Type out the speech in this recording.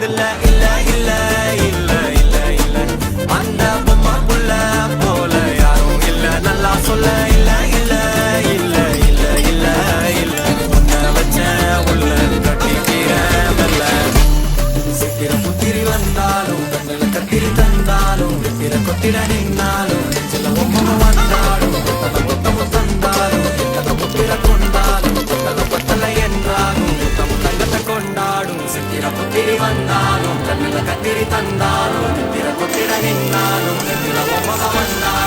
வந்ததில்ல இல்ல இல்ல இல்ல இல்ல இல்ல அந்த பொம்மை புள்ள போல யாரும் இல்ல நல்லா சொல்ல இல்ல இல்ல இல்ல இல்ல இல்ல இல்ல உன்னை வச்ச உள்ள கட்டிக்கிற மெல்ல சித்திர புத்திரி வந்தாலும் கண்ணுல கத்திரி தந்தாலும் வித்திர கொத்திட நின்னாலும் சில பொம்மை வந்தாலும் கொத்தமும் தந்தாலும் புத்திர கொண்டாலும் கொத்தலை என்றாலும் தங்கத்தை கொண்டாடும் சித்திர புத்திரி வந்தாலும் கண்ணுல கத்திரி தந்தாலும் வித்திர கொத்திட நின்னாலும் சில பொம்மை வந்தாலும்